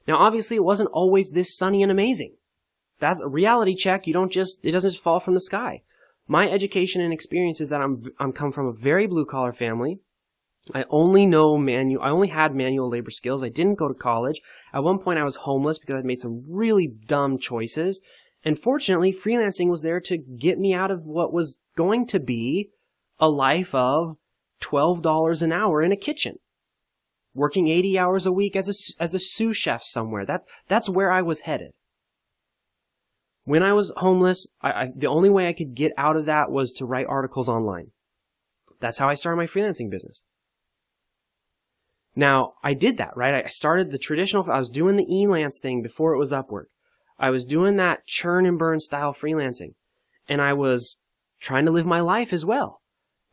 Now, obviously, it wasn't always this sunny and amazing. That's a reality check. It doesn't just fall from the sky. My education and experience is that I'm come from a very blue collar family. I only had manual labor skills. I didn't go to college. At one point I was homeless because I'd made some really dumb choices. And fortunately, freelancing was there to get me out of what was going to be a life of $12 an hour in a kitchen, working 80 hours a week as a sous chef somewhere. That's where I was headed. When I was homeless, the only way I could get out of that was to write articles online. That's how I started my freelancing business. Now, I did that, right? I started the traditional, I was doing the Elance thing before it was Upwork. I was doing that churn and burn style freelancing. And I was trying to live my life as well.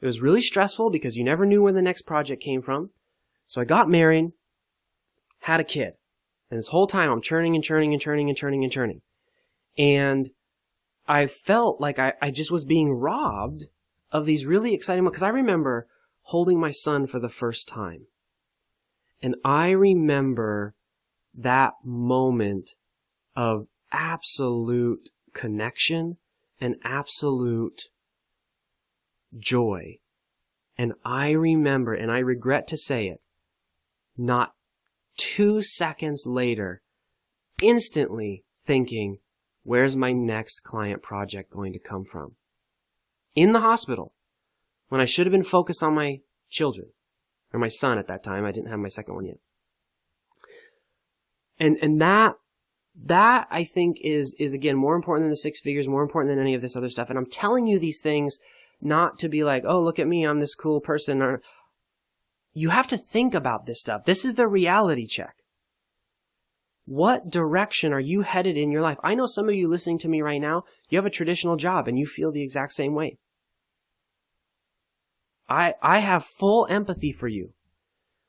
It was really stressful because you never knew where the next project came from. So I got married, had a kid. And this whole time I'm churning and churning and churning and churning and churning. And I felt like I just was being robbed of these really exciting moments. Because I remember holding my son for the first time. And I remember that moment of absolute connection and absolute joy. And I remember, and I regret to say it, not 2 seconds later, instantly thinking, where's my next client project going to come from? In the hospital, when I should have been focused on my children, or my son at that time. I didn't have my second one yet. And that I think is again more important than the 6 figures, more important than any of this other stuff. And I'm telling you these things not to be like, oh, look at me, I'm this cool person. Or you have to think about this stuff. This is the reality check. What direction are you headed in your life? I know some of you listening to me right now, you have a traditional job and you feel the exact same way. I have full empathy for you.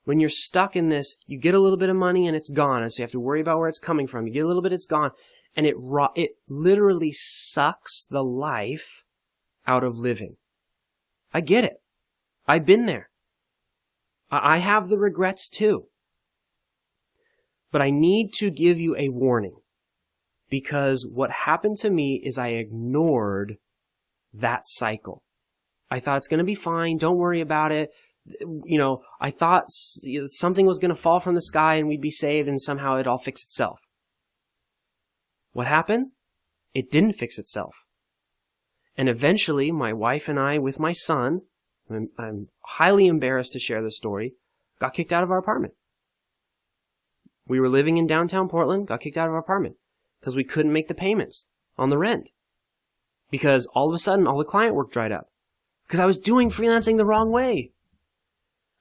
When you're stuck in this, you get a little bit of money and it's gone. And so you have to worry about where it's coming from. You get a little bit, it's gone. And it literally sucks the life out of living. I get it. I've been there. I have the regrets too. But I need to give you a warning. Because what happened to me is I ignored that cycle. I thought it's going to be fine. Don't worry about it. You know, I thought something was going to fall from the sky and we'd be saved and somehow it'd all fix itself. What happened? It didn't fix itself. And eventually, my wife and I, with my son, I'm highly embarrassed to share this story, got kicked out of our apartment. We were living in downtown Portland, got kicked out of our apartment because we couldn't make the payments on the rent. Because all of a sudden, all the client work dried up. Because I was doing freelancing the wrong way.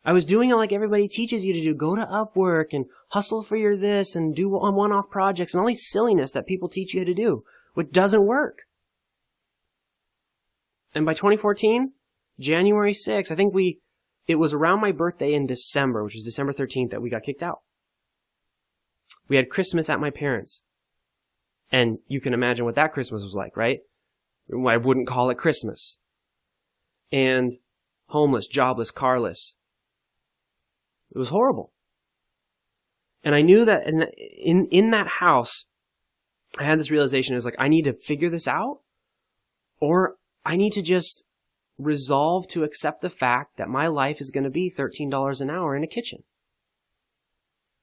I was doing it like everybody teaches you to do. Go to Upwork and hustle for your this and do one-off projects and all these silliness that people teach you how to do, which doesn't work. And by 2014, January 6th, I think it was around my birthday in December, which was December 13th, that we got kicked out. We had Christmas at my parents'. And you can imagine what that Christmas was like, right? I wouldn't call it Christmas. And homeless, jobless, carless. It was horrible. And I knew that in that house, I had this realization. It was like, I need to figure this out, or I need to just resolve to accept the fact that my life is going to be $13 an hour in a kitchen.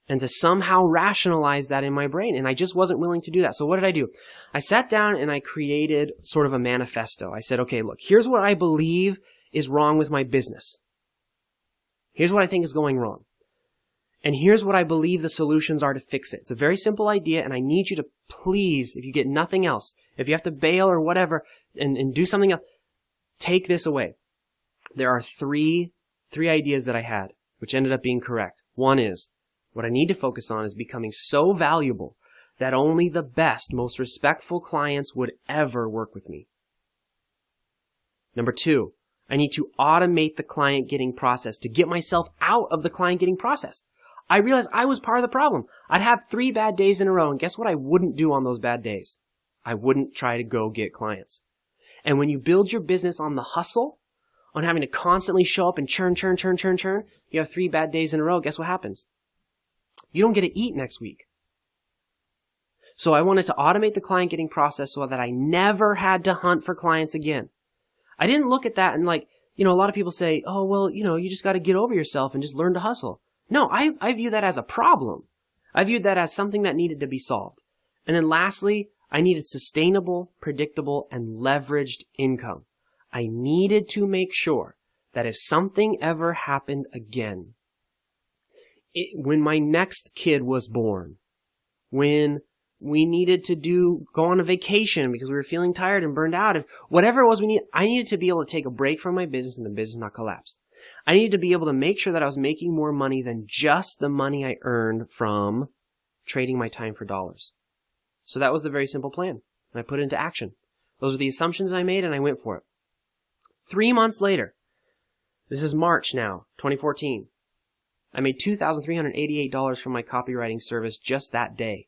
And to somehow rationalize that in my brain. And I just wasn't willing to do that. So what did I do? I sat down and I created sort of a manifesto. I said, okay, look, here's what I believe is wrong with my business. Here's what I think is going wrong. And here's what I believe the solutions are to fix it. It's a very simple idea, and I need you to please, if you get nothing else, if you have to bail or whatever and do something else, take this away. There are three ideas that I had, which ended up being correct. One is, what I need to focus on is becoming so valuable that only the best, most respectful clients would ever work with me. Number 2, I need to automate the client getting process to get myself out of the client getting process. I realized I was part of the problem. I'd have 3 bad days in a row, and guess what I wouldn't do on those bad days? I wouldn't try to go get clients. And when you build your business on the hustle, on having to constantly show up and churn, you have 3 bad days in a row, guess what happens? You don't get to eat next week. So I wanted to automate the client getting process so that I never had to hunt for clients again. I didn't look at that and like, a lot of people say, oh, well, you just got to get over yourself and just learn to hustle. No, I view that as a problem. I viewed that as something that needed to be solved. And then lastly, I needed sustainable, predictable, and leveraged income. I needed to make sure that if something ever happened again, when my next kid was born, when we needed to go on a vacation because we were feeling tired and burned out, if whatever it was I needed to be able to take a break from my business and the business not collapse. I needed to be able to make sure that I was making more money than just the money I earned from trading my time for dollars. So that was the very simple plan, and I put it into action. Those are the assumptions I made, and I went for it. 3 months later, this is March now, 2014, I made $2,388 from my copywriting service just that day.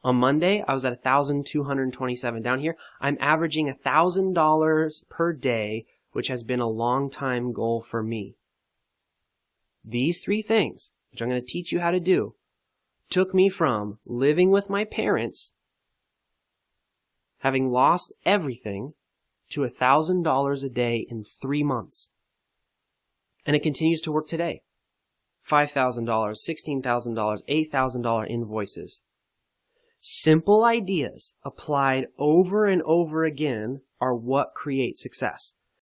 On Monday, I was at $1,227. Down here, I'm averaging $1,000 per day, which has been a long time goal for me. These 3 things, which I'm going to teach you how to do, took me from living with my parents, having lost everything, to $1,000 a day in 3 months. And it continues to work today. $5,000, $16,000, $8,000 invoices. Simple ideas applied over and over again are what create success.